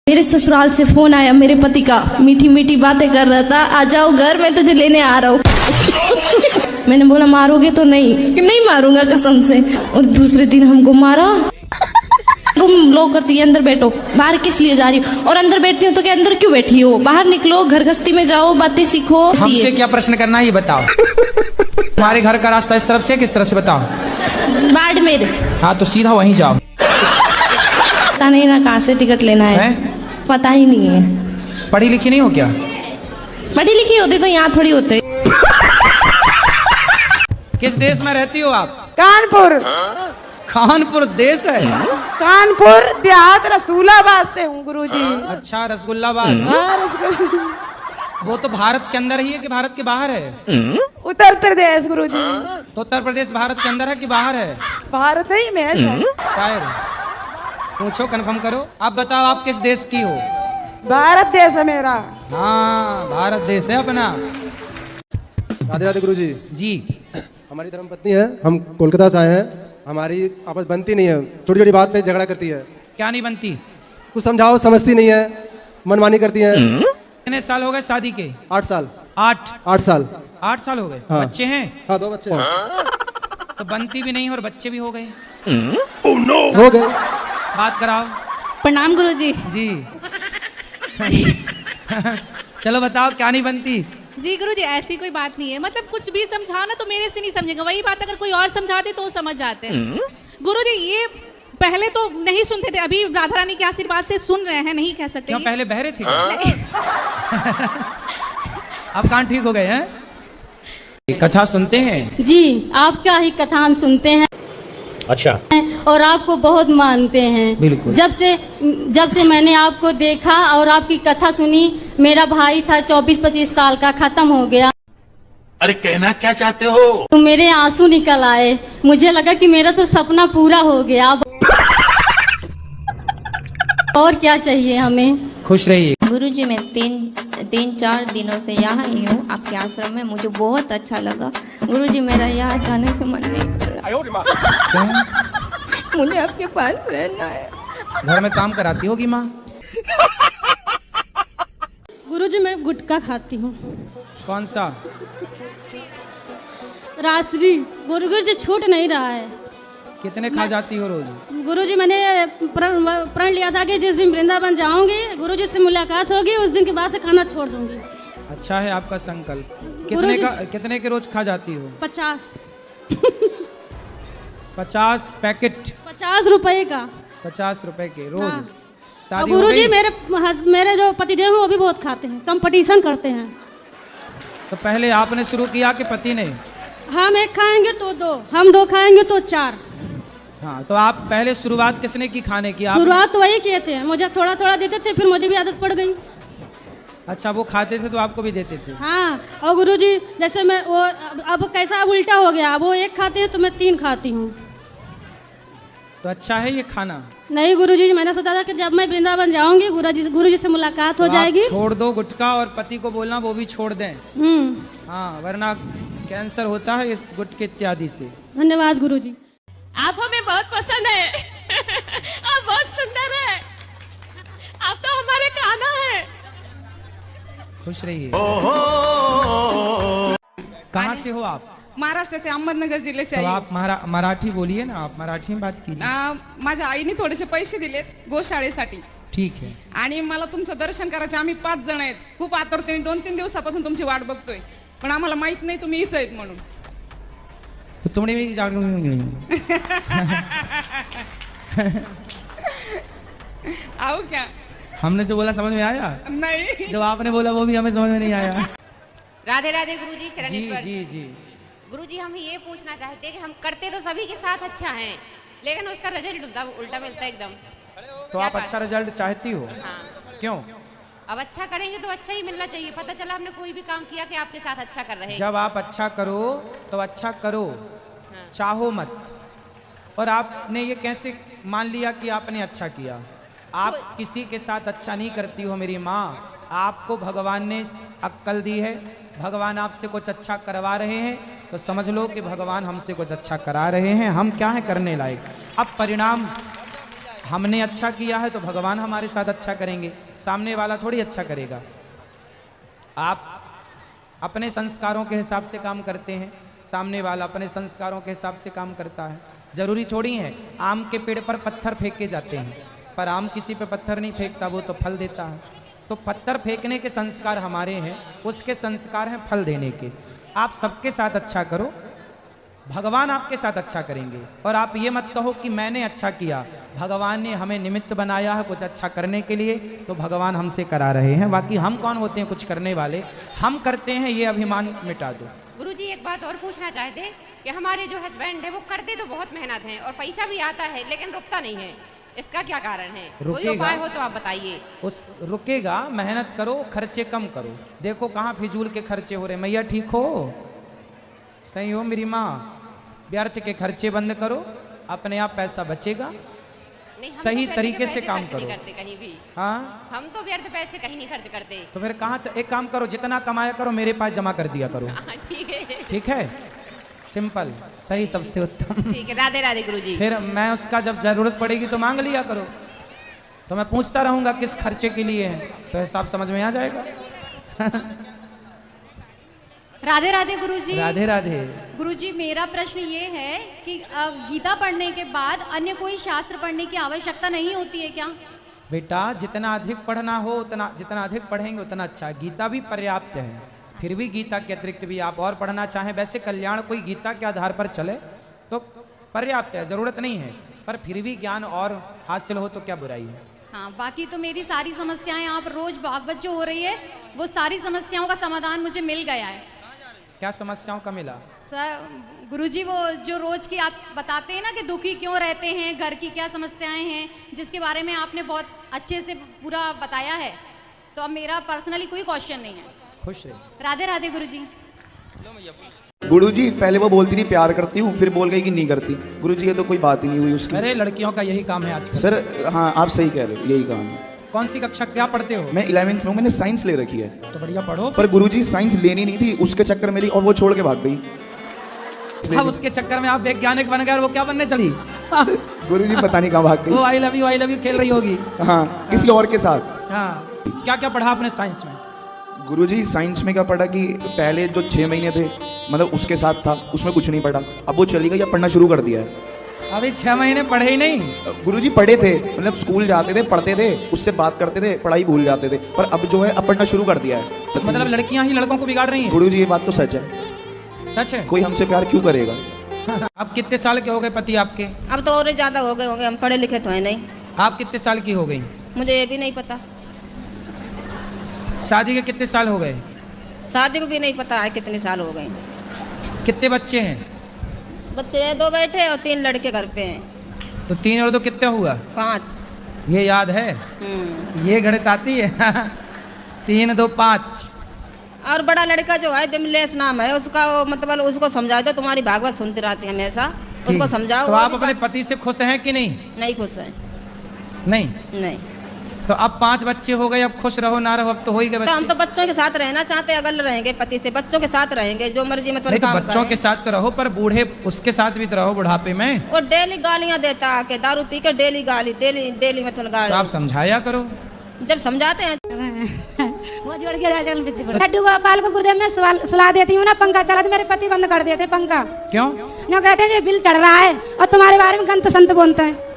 मेरे ससुराल से फोन आया मेरे पति का, मीठी मीठी बातें कर रहा था, आ जाओ घर, मैं तुझे लेने आ रहा हूँ। मैंने बोला मारोगे तो नहीं, कि नहीं मारूंगा कसम से। और दूसरे दिन हमको मारा। रूम लॉक करती है, अंदर बैठो। बाहर किस लिए जा रही हो? और अंदर बैठती हो तो क्या अंदर क्यों बैठी हो? बाहर निकलो, घर गस्ती में जाओ, बातें सीखो। हमसे क्या प्रश्न करना है ये बताओ। तुम्हारे घर का रास्ता इस तरफ से किस तरफ से बताओ? बाड़मेर। हाँ तो सीधा वहीं जाओ। पता नहीं ना कहाँ से टिकट लेना है? पता ही नहीं है। पढ़ी लिखी नहीं हो क्या? पढ़ी लिखी होती तो यहाँ थोड़ी होते। किस देश में रहती हो आप? कानपुर। कानपुर देश है? कानपुर देहात रसूलाबाद से हूँ गुरुजी। अच्छा, रसगुल्लाबाद। हाँ, रसगुल्ला। वो तो भारत के अंदर ही है कि भारत के बाहर है? उत्तर प्रदेश गुरुजी। तो उत्तर प्रदेश भारत के अंदर है कि बाहर है? भारत ही में है शायद। पूछो, कंफर्म करो। आप बताओ आप किस देश की हो? भारत देश है मेरा। हाँ, भारत देश है अपना। राधे राधे गुरुजी। जी। हमारी धर्मपत्नी है, हम कोलकाता से आए हैं। हमारी आपस बनती नहीं है, छोटी छोटी बात पे झगड़ा करती है। क्या नहीं बनती? कुछ समझाओ, समझती नहीं है, मनमानी करती है। कितने साल हो गए शादी के? 8 साल। 8 साल। 8 साल हो गए। हाँ। बच्चे हैं? हाँ, 2 बच्चे हैं। तो बनती भी नहीं और बच्चे भी हो गए। हो गए। बात कराओ। प्रणाम गुरुजी। जी। चलो बताओ क्या नहीं बनती? जी गुरुजी, ऐसी कोई बात नहीं है। मतलब कुछ भी समझाओ ना तो मेरे से नहीं समझेगा, वही बात अगर कोई और समझा दे तो समझ जाते हैं। गुरुजी ये पहले तो नहीं सुनते थे, अभी राधा रानी के आशीर्वाद से सुन रहे हैं, नहीं कह सकते। क्यों, पहले बहरे थे? अब कान ठीक हो गए हैं? कथा सुनते हैं? जी, आपका ही कथा हम सुनते हैं। अच्छा। और आपको बहुत मानते हैं। बिल्कुल। जब से मैंने आपको देखा और आपकी कथा सुनी, मेरा भाई था 24-25 साल का, खत्म हो गया। अरे कहना क्या चाहते हो? तो मेरे आंसू निकल आए, मुझे लगा कि मेरा तो सपना पूरा हो गया। अब और क्या चाहिए हमें? खुश रहिए। गुरुजी मैं तीन चार दिनों से यहाँ ही हूँ आपके आश्रम में। मुझे बहुत अच्छा लगा गुरुजी। मेरा यहाँ जाने से मन नहीं कर रहा। मुझे आपके पास रहना है। घर में काम कराती होगी माँ? गुरुजी मैं गुटखा खाती हूँ। कौन सा? रासरी। गुरुजी छूट नहीं रहा है। कितने खा जाती हो रोज? गुरुजी मैंने प्रण लिया था कि जिस दिन वृंदावन जाऊंगी, गुरुजी से मुलाकात होगी, उस दिन के बाद से खाना छोड़ दूंगी। अच्छा है आपका संकल्प। कितने के रोज खा जाती हो? 50। 50 पैकेट? 50 रुपए का। 50 रुपए के रोज? हाँ। शादी गुरु हो जी गई? मेरे जो पतिदेव हैं वो भी बहुत खाते हैं, कंपटीशन करते हैं। तो पहले आपने शुरू किया कि पति ने? हम एक खाएंगे तो 2, हम 2 खाएंगे तो 4। हाँ, तो आप पहले शुरुआत किसने की खाने की? शुरुआत तो वही किए थे, मुझे थोड़ा थोड़ा देते थे, फिर मुझे भी आदत पड़ गई। अच्छा, वो खाते थे तो आपको भी देते थे? हाँ। और गुरु जी जैसे मैं वो अब कैसा अब उल्टा हो गया, अब वो 1 खाते हैं तो मैं 3 खाती हूँ। तो अच्छा है ये खाना? नहीं गुरुजी, मैंने सोचा था कि जब मैं वृंदावन जाऊंगी गुरुजी से मुलाकात हो जाएगी। छोड़ दो गुटखा और पति को बोलना वो भी छोड़ दें। हाँ, वरना कैंसर होता है इस गुटखे इत्यादि से। धन्यवाद गुरुजी। आप हमें बहुत पसंद है। आप बहुत सुंदर है। आप तो हमारे कान्हा है। खुश रहिए। कहाँ से हो आप? महाराष्ट्र से, अहमदनगर जिल्हे से तो आई। आप मराठी बोलिए ना, आप मराठी में बात कीजिए। माझ्या आईने थोडेसे पैसे दिलेत गोशाळेसाठी ठीक है। आणि मला तुमचं दर्शन करायचं। आम्ही 5 जण आहेत, खूप आतुरतेने 2-3 दिवसापासून तुमची वाट बघतोय, पण आम्हाला माहित नाही तुम्ही इथं आहेत म्हणून। तो तुमने भी आओ क्या? हमने जो बोला समझ में आया? नहीं। जो आपने बोला वो भी हमें समझ में नहीं आया। राधे राधे गुरुजी, चरण जी स्पर्श। जी जी। गुरुजी हम ये पूछना चाहते हैं कि हम करते तो सभी के साथ अच्छा है, लेकिन उसका रिजल्ट उल्टा मिलता है एकदम। तो आप अच्छा रिजल्ट चाहती हो? हाँ। क्यों? अब अच्छा करेंगे तो अच्छा ही मिलना चाहिए। पता चला हमने कोई भी काम किया कि आपके साथ अच्छा कर रहे हैं। जब आप अच्छा करो तो अच्छा करो, चाहो मत। और आपने ये कैसे मान लिया कि आपने अच्छा किया? आप किसी के साथ अच्छा नहीं करती हो मेरी माँ। आपको भगवान ने अक्ल दी है, भगवान आपसे कुछ अच्छा करवा रहे हैं तो समझ लो कि भगवान हमसे कुछ अच्छा करा रहे हैं। हम क्या है करने लायक। अब परिणाम हमने अच्छा किया है तो भगवान हमारे साथ अच्छा करेंगे, सामने वाला थोड़ी अच्छा करेगा। आप अपने संस्कारों के हिसाब से काम करते हैं, सामने वाला अपने संस्कारों के हिसाब से काम करता है। जरूरी थोड़ी है आम के पेड़ पर पत्थर फेंके जाते हैं, पर आम किसी पे पत्थर नहीं फेंकता, वो तो फल देता है। तो पत्थर फेंकने के संस्कार हमारे हैं, उसके संस्कार हैं फल देने के। आप सबके साथ अच्छा करो, भगवान आपके साथ अच्छा करेंगे। और आप ये मत कहो कि मैंने अच्छा किया, भगवान ने हमें निमित्त बनाया है कुछ अच्छा करने के लिए, तो भगवान हमसे करा रहे हैं। बाकी हम कौन होते हैं कुछ करने वाले, हम करते हैं, ये अभिमान मिटा दो। गुरुजी एक बात और पूछना चाहते कि हमारे जो हस्बैंड है वो करते तो बहुत मेहनत है और पैसा भी आता है लेकिन रुकता नहीं है, इसका क्या कारण है? कोई उपाय हो तो आप बताइए। उस रुकेगा, मेहनत करो, खर्चे कम करो। देखो कहाँ फिजूल के खर्चे हो रहे। मैया ठीक हो, सही हो मेरी माँ? व्यर्थ के खर्चे बंद करो, अपने आप पैसा बचेगा। सही तरीके से काम करो। कहीं भी हाँ, हम तो व्यर्थ पैसे कहीं नहीं खर्च करते। तो फिर कहाँ एक काम करो, जितना कमाया करो मेरे पास जमा कर दिया करो। ठीक है, ठीक है, सिंपल, सही, सबसे उत्तम। ठीक है, राधे राधे गुरुजी। फिर मैं उसका जब जरूरत पड़ेगी तो मांग लिया करो, तो मैं पूछता रहूंगा किस खर्चे के लिए है, तो हिसाब समझ में आ जाएगा। राधे राधे गुरुजी। राधे राधे। गुरुजी, मेरा प्रश्न ये है कि गीता पढ़ने के बाद अन्य कोई शास्त्र पढ़ने की आवश्यकता नहीं होती है क्या? बेटा जितना अधिक पढ़ना हो उतना, जितना अधिक पढ़ेंगे उतना अच्छा। गीता भी पर्याप्त है, फिर भी गीता के अतिरिक्त भी आप और पढ़ना चाहें, वैसे कल्याण कोई गीता के आधार पर चले तो पर्याप्त है, जरूरत नहीं है, पर फिर भी ज्ञान और हासिल हो तो क्या बुराई है। हाँ, बाकी तो मेरी सारी समस्याएं, आप रोज भागवत जो हो रही है वो सारी समस्याओं का समाधान मुझे मिल गया है। क्या समस्याओं का मिला? सर गुरुजी, वो जो रोज की आप बताते हैं ना कि दुखी क्यों रहते हैं, घर की क्या समस्याएं हैं, जिसके बारे में आपने बहुत अच्छे से पूरा बताया है, तो अब मेरा पर्सनली कोई क्वेश्चन नहीं है। खुश रहे। राधे राधे गुरुजी। गुरुजी, पहले वो बोलती थी प्यार करती हूँ, फिर बोल गई कि नहीं करती। गुरुजी, ये तो कोई बात ही नहीं हुई उसकी। अरे लड़कियों का यही काम है आजकल। सर हाँ, आप सही कह रहे हो, यही काम है। कौन सी कक्षा क्या पढ़ते हो? मैं 11th में हूँ, मैंने साइंस ले रखी है। तो बढ़िया पढ़ो। पर गुरुजी साइंस लेनी नहीं थी, उसके चक्कर में ली और वो छोड़ के भाग गई। अब उसके चक्कर में आप वैज्ञानिक बन गए और वो क्या बनने चली? गुरुजी पता नहीं कहाँ भाग गई। वो आई लव यू खेल रही होगी। हाँ, किसी और के साथ। हाँ, क्या क्या पढ़ा आपने साइंस में? गुरुजी साइंस में क्या पढ़ा कि पहले जो 6 महीने थे मतलब उसके साथ था, उसमें कुछ नहीं पढ़ा। अब वो चली गई, अब पढ़ना शुरू कर दिया है। अभी 6 महीने पढ़े ही नहीं? गुरुजी पढ़े थे, मतलब स्कूल जाते थे, पढ़ते थे, उससे बात करते थे, पढ़ाई भूल जाते थे, पर अब जो है अब पढ़ना शुरू कर दिया है। मतलब लड़कियां ही लड़कों को बिगाड़ रही हैं? गुरुजी ये बात तो सच है। सच है? कोई हमसे प्यार क्यों करेगा? अब कितने साल के हो गए पति आपके? अब तो और ज्यादा हो गए होंगे, हम पढ़े लिखे तो है नहीं। आप कितने साल की हो गई? मुझे ये भी नहीं पता। शादी के कितने साल हो गए? शादी को भी नहीं पता है कितने साल हो गए। कितने बच्चे हैं? बच्चे 2 बैठे और 3 लड़के घर पे हैं। तो 3 और 2 कितने हुआ? 5। ये याद है? ये गणित आती है? 3 2 5। और बड़ा लड़का जो है बिमलेश नाम है उसका, वो मतलब उसको समझाओ तो तुम्हारी भागवत सुनती रहती है हमेशा, उसको समझाओ। तो आप अपने पति से खुश हैं कि नहीं? नहीं खुश है। नहीं। तो अब 5 बच्चे हो गए, अब खुश रहो ना रहो, अब तो हो ही गए बच्चे। तो हम तो बच्चों के साथ रहना चाहते, अगर रहेंगे पति से बच्चों के साथ रहेंगे, जो मर्जी मतलब काम करें। बच्चों के साथ तो रहो, पर बूढ़े उसके साथ भी तो रहो बुढ़ापे में। वो डेली गालियां देता है, दारू पी के डेली गाली, डेली मतलब गाली। तो आप समझाया करो। जब समझाते हैं वो जोड़ के लड्डू गोपाल को गुरुदेव में सुला देती हूँ ना, पंखा चला तो मेरे पति बंद कर देते पंखा। क्यों? जो कहते हैं बिल चढ़ रहा है और तुम्हारे बारे में गंत संत बोलते हैं।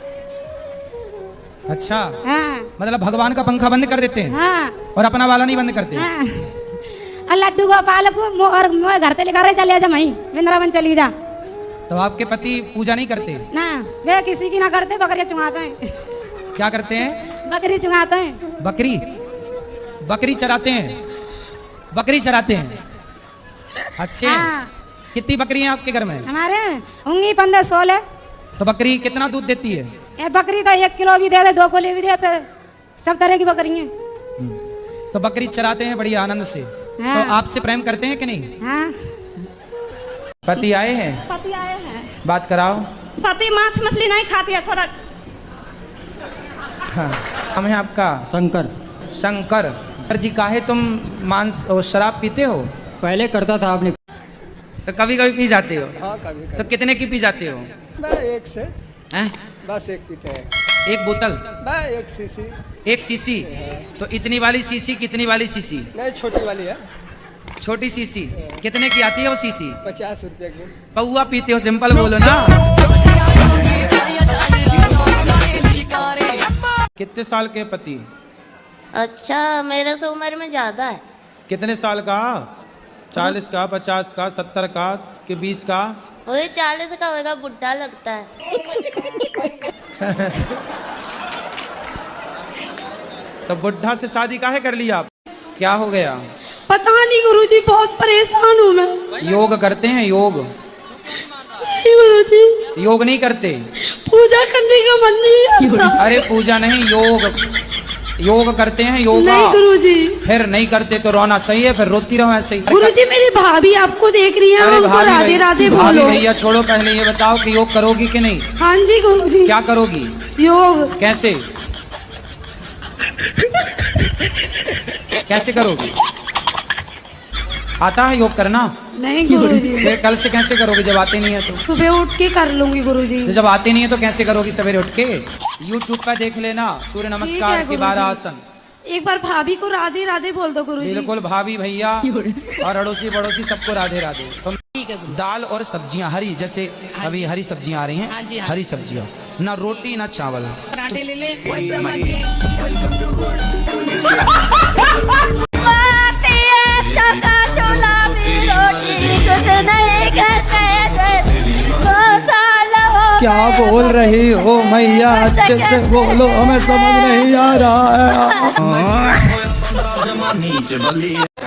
अच्छा। हाँ। मतलब भगवान का पंखा बंद कर देते हैं? हाँ। और अपना वाला नहीं बंद करते? हाँ। और लड्डू गोपाल को और घर से लेकर चले जा, वहीं वृंदावन चली जा। तो आपके पति पूजा नहीं करते? ना, वे किसी की ना करते, बकरियां चुंगाते हैं। क्या करते हैं? बकरी चुंगाते हैं। बकरी चराते हैं? बकरी चराते हैं, अच्छे। हाँ। कितनी बकरी हैं आपके घर में? हमारे होंगी 15-16। तो बकरी कितना दूध देती है? ये बकरी तो 1 किलो भी दे दे, 2 किलो भी दे, फिर सब तरह की बकरी हैं। तो बकरी चराते हैं बड़ी आनंद से। हाँ। तो आपसे प्रेम करते हैं कि नहीं? हाँ। पति आए हैं? पति आए हैं। बात कराओ। पति मांस मछली नहीं खाती है, थोड़ा। हाँ। हम है आपका? शंकर। शंकर जी, काहे तुम मांस और शराब पीते हो? पहले करता था, आपने तो कभी कभी पी जाते हो? हाँ, कभी। तो कितने की पी जाते हो? मैं 1 से। हैं? बस 1 पीते हैं। एक बोतल, एक सीसी। एक सीसी। तो इतनी वाली सीसी, कितनी वाली सीसी? नहीं, छोटी वाली है। छोटी सीसी कितने की आती है वो सीसी? 50 रुपये की। पौआ पीते हो, सिंपल बोलो ना। कितने साल के पति? अच्छा, मेरे से उम्र में ज्यादा है। कितने साल का? 40 का, 50 का, 70 का कि 20 का? वही 40 का होगा, बुढ़ा लगता है। तो बुढ़ा से शादी काहे कर लिया आप? क्या हो गया? पता नहीं गुरुजी, बहुत परेशान हूँ मैं। योग करते हैं? योग नहीं गुरुजी, योग नहीं करते? पूजा करने का मन नहीं आता। अरे पूजा नहीं, योग करते हैं? योगा नहीं गुरुजी। फिर नहीं करते तो रोना सही है, फिर रोती रहो ऐसे ही। गुरुजी, मेरी भाभी आपको देख रही है, उनको राधे राधे भाभी बोलो। भैया छोड़ो, पहले ये बताओ कि योग करोगी कि नहीं? हाँ जी गुरुजी। क्या करोगी? योग। कैसे कैसे करोगी? आता है योग करना? नहीं गुरुजी। फिर कल से कैसे करोगी जब आते नहीं है तो? सुबह उठ के कर लूंगी गुरुजी। तो जब आते नहीं है तो कैसे करोगी सवेरे उठ के? यूट्यूब पर देख लेना, सूर्य नमस्कार के 12 आसन। एक बार भाभी को राधे राधे बोल दो गुरुजी। बिल्कुल, भाभी भैया और अड़ोसी पड़ोसी सबको राधे राधे। दाल और सब्जियां हरी, जैसे अभी हरी सब्जियां आ रही हैं, हरी सब्जियां, ना रोटी ना चावल। पराठे ले ले। क्या बोल रही हो मैया? अच्छे से बोलो, हमें समझ नहीं आ रहा है।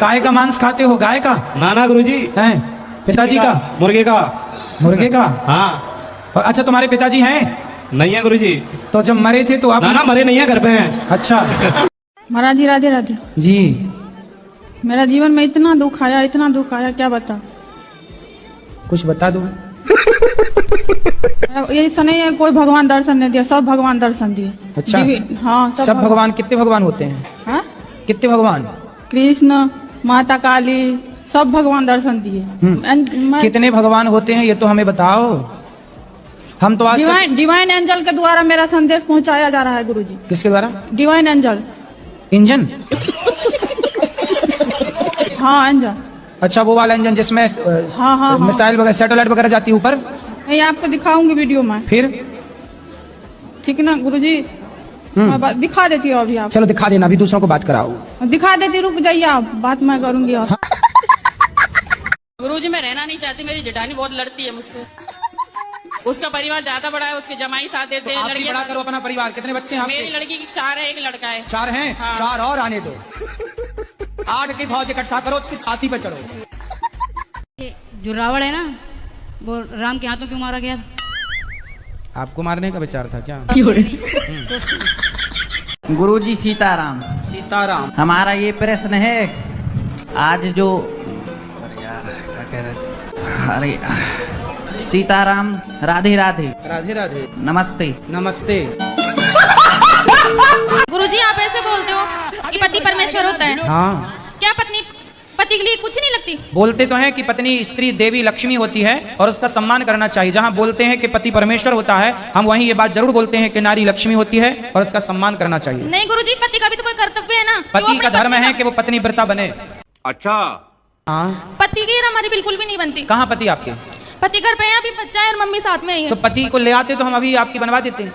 गाय का मांस खाते हो? गाय का? ना गुरुजी। हैं? पिताजी का? मुर्गे का। मुर्गे का? हाँ। और अच्छा, तुम्हारे पिताजी हैं? नहीं है गुरुजी। तो जब मरे थे तो आप? ना मरे नहीं है, घर पे हैं। अच्छा। महाराज जी राधे राधे जी। मेरा जीवन में इतना दुख आया, इतना दुख आया, क्या बता। कुछ बता दो। ऐसा नहीं है कोई भगवान दर्शन नहीं दिया, सब भगवान दर्शन दिए। अच्छा। हाँ, सब भगवान। कितने भगवान होते हैं? हाँ? कितने भगवान? कृष्ण, माता काली, सब भगवान दर्शन दिए। कितने भगवान होते हैं ये तो हमें बताओ। हम तो आज डिवाइन एंजल के द्वारा मेरा संदेश पहुंचाया जा रहा है गुरुजी। किसके द्वारा? Divine angel. इंजन? हाँ, एंजल। अच्छा, वो वाला इंजन जिसमें हाँ। मिसाइल वगैरह, सैटेलाइट वगैरह जाती है ऊपर? नहीं, आपको दिखाऊंगी वीडियो में। फिर ठीक ना गुरुजी? मैं दिखा देती हूँ अभी। आप चलो दिखा देना, अभी दूसरों को बात कराओ। दिखा देती, रुक जाइए आप, बात मैं करूंगी। और गुरुजी, मैं रहना नहीं चाहती, मेरी जेठानी बहुत लड़ती है मुझसे। उसका परिवार ज्यादा बड़ा है, उसके जमाई साथ देते हैं। लड़की बड़ा करो अपना परिवार। कितने बच्चे हैं? मेरी लड़की की 4 है, एक लड़का है। 4 हैं? हाँ। 4 और आने दो। 8 की फौज इकट्ठा करो, उसकी छाती पे चढ़ो। जो रावण है ना, वो राम के हाथों क्यों मारा गया? आपको मारने का विचार था क्या? गुरुजी सीताराम। सीताराम। हमारा ये प्रश्न है, आज जो अरे सीताराम, राधे राधे। राधे राधे। नमस्ते। नमस्ते। गुरुजी, आप ऐसे बोलते हो कि पति परमेश्वर होता है। हाँ। क्या पत्नी पति के लिए कुछ नहीं लगती? बोलते तो हैं कि पत्नी स्त्री देवी लक्ष्मी होती है और उसका सम्मान करना चाहिए। जहाँ बोलते हैं कि पति परमेश्वर होता है, हम वहीं ये बात जरूर बोलते हैं कि नारी लक्ष्मी होती है और उसका सम्मान करना चाहिए। नहीं गुरुजी, पति का भी तो कोई कर्तव्य है ना। पति का धर्म है कि वो पत्नी व्रता बने। अच्छा। हाँ। पति की हमारी बिल्कुल भी नहीं बनती। कहाँ पति आपके? पति घर पे है, अभी बच्चा है और मम्मी साथ में है। तो पति को ले आते तो हम अभी आपकी बनवा देते।